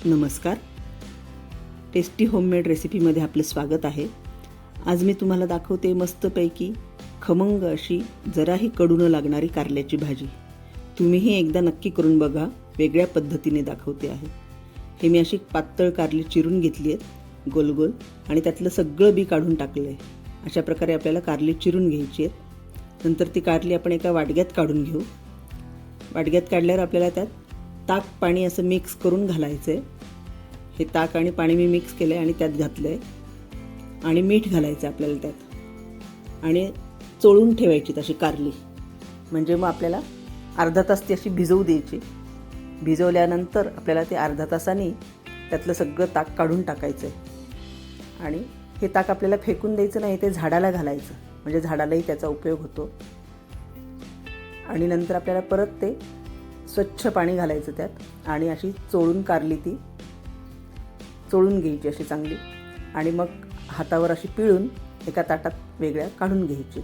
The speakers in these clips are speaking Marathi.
नमस्कार. टेस्टी होममेड रेसिपीमध्ये आपलं स्वागत आहे. आज मी तुम्हाला दाखवते मस्तपैकी खमंग अशी जराही कडू न लागणारी कारल्याची भाजी. तुम्हीही एकदा नक्की करून बघा. वेगळ्या पद्धतीने दाखवते आहे. हे मी अशी पातळ कारली चिरून घेतली आहेत गोल गोल आणि त्यातलं सगळं बी काढून टाकलं आहे. अशा प्रकारे आपल्याला कारली चिरून घ्यायची आहेत. नंतर ती कारली आपण एका वाडग्यात काढून घेऊ. वाडग्यात काढल्यावर आपल्याला त्यात ताक पाणी असं मिक्स करून घालायचं आहे. हे ताक आणि पाणी मी मिक्स केलं आहे आणि त्यात घातलं आहे. आणि मीठ घालायचं आपल्याला त्यात आणि चोळून ठेवायची तशी कारली. म्हणजे मग आपल्याला अर्धा तास ती अशी भिजवू द्यायची. भिजवल्यानंतर आपल्याला ते अर्धा तासाने त्यातलं सगळं ताक काढून टाकायचं आहे. आणि हे ताक आपल्याला फेकून द्यायचं नाही, ते झाडाला घालायचं. म्हणजे झाडालाही त्याचा उपयोग होतो. आणि नंतर आपल्याला परत ते स्वच्छ पाणी घालायचं त्यात आणि अशी चोळून कारली ती चोळून घ्यायची अशी चांगली. आणि मग हातावर अशी पिळून एका ताटात वेगळ्या काढून घ्यायची.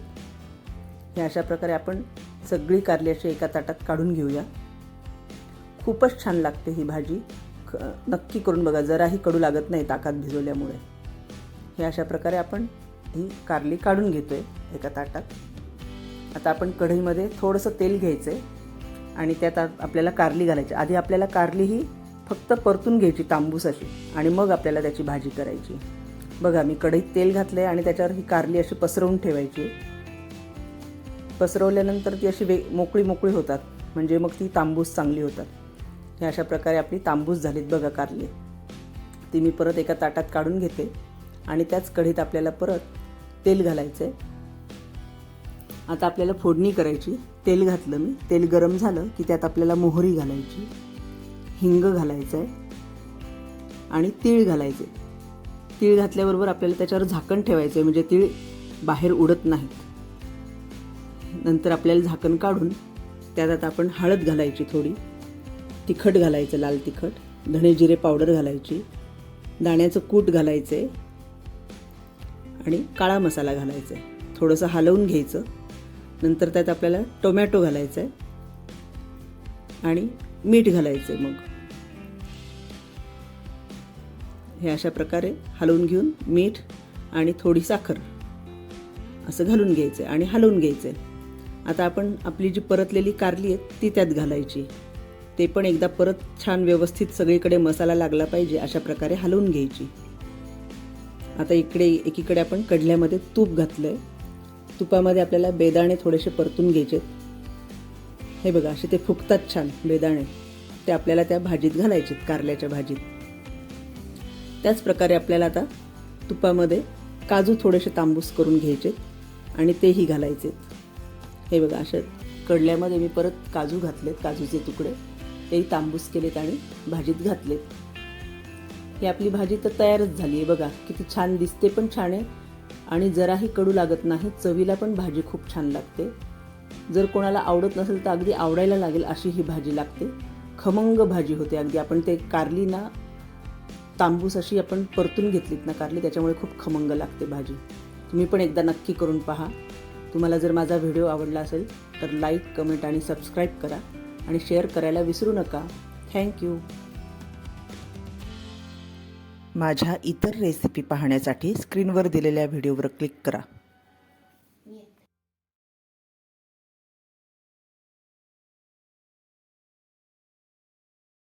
हे अशा प्रकारे आपण सगळी कारली अशी एका ताटात काढून घेऊया. खूपच छान लागते ही भाजी. नक्की करून बघा. जराही कडू लागत नाही ताकात भिजवल्यामुळे. हे अशा प्रकारे आपण ही कारली काढून घेतो आहे एका ताटात. आता आपण कढईमध्ये थोडंसं तेल घ्यायचं आहे आणि त्यात आपल्याला कारली घालायची. आधी आपल्याला कारली ही फक्त परतून घ्यायची तांबूस अशी आणि मग आपल्याला त्याची भाजी करायची. बघा, मी कढईत तेल घातलं आहे आणि त्याच्यावर ही कारली अशी पसरवून ठेवायची. पसरवल्यानंतर ती अशी मोकळी मोकळी होतात. म्हणजे मग ती तांबूस चांगली होतात. हे अशा प्रकारे आपली तांबूस झालीत बघा कारली. ती मी परत एका ताटात काढून घेते आणि त्याच कढईत आपल्याला परत तेल घालायचं आहे. आता आपल्याला फोडणी करायची. तेल घातलं मी. तेल गरम झालं की त्यात आपल्याला मोहरी घालायची, हिंग घालायचं आहे आणि तीळ घालायचे. तीळ घातल्याबरोबर आपल्याला त्याच्यावर झाकण ठेवायचं आहे. म्हणजे तीळ बाहेर उडत नाहीत. नंतर आपल्याला झाकण काढून त्यात आता आपण हळद घालायची, थोडी तिखट घालायचं, लाल तिखट, धणे जिरे पावडर घालायची, दाण्याचं कूट घालायचं आहे आणि काळा मसाला घालायचा आहे. थोडंसं हलवून घ्यायचं. नंतर त्यात आपल्याला टोमॅटो घालायचा आहे आणि मीठ घालायचं आहे. मग हे अशा प्रकारे हलवून घेऊन मीठ आणि थोडी साखर असं घालून घ्यायचं आहे आणि हलवून घ्यायचं आहे. आता आपण आपली जी परतलेली कारली आहे ती त्यात घालायची. ते पण एकदा परत छान व्यवस्थित सगळीकडे मसाला लागला पाहिजे अशा प्रकारे हलवून घ्यायची. आता एकीकडे आपण कढल्यामध्ये तूप घातलं आहे. तुपामध्ये आपल्याला बेदाणे थोडेसे परतून घ्यायचे. हे बघा, असे ते फुगतात छान बेदाणे. ते आपल्याला त्या भाजीत घालायचे, कारल्याच्या भाजीत. त्याच प्रकारे आपल्याला आता तुपामध्ये काजू थोडेसे तांबूस करून घ्यायचे आणि तेही घालायचे. हे बघा, अशा कडल्यामध्ये मी परत काजू घातलेत, काजूचे तुकडे तेही तांबूस केलेत आणि भाजीत घातलेत. ही आपली भाजी तर तयारच झाली आहे. बघा किती छान दिसते, पण छान आहे आणि जराही कडू लागत नाही. चवीला पण भाजी खूप छान लागते. जर कोणाला आवडत नसेल तर अगदी आवडायला लागेल अशी ही भाजी लागते. खमंग भाजी होते अगदी. आपण ते कारली ना तांबूस अशी आपण परतून घेतलीत ना कारली, त्याच्यामुळे खूप खमंग लागते भाजी. तुम्ही पण एकदा नक्की करून पहा. तुम्हाला जर माझा व्हिडिओ आवडला असेल तर लाईक, कमेंट आणि सबस्क्राईब करा आणि शेअर करायला विसरू नका. थँक्यू. माझ्या इतर रेसिपी पाहण्यासाठी स्क्रीनवर दिलेल्या व्हिडिओवर क्लिक करा.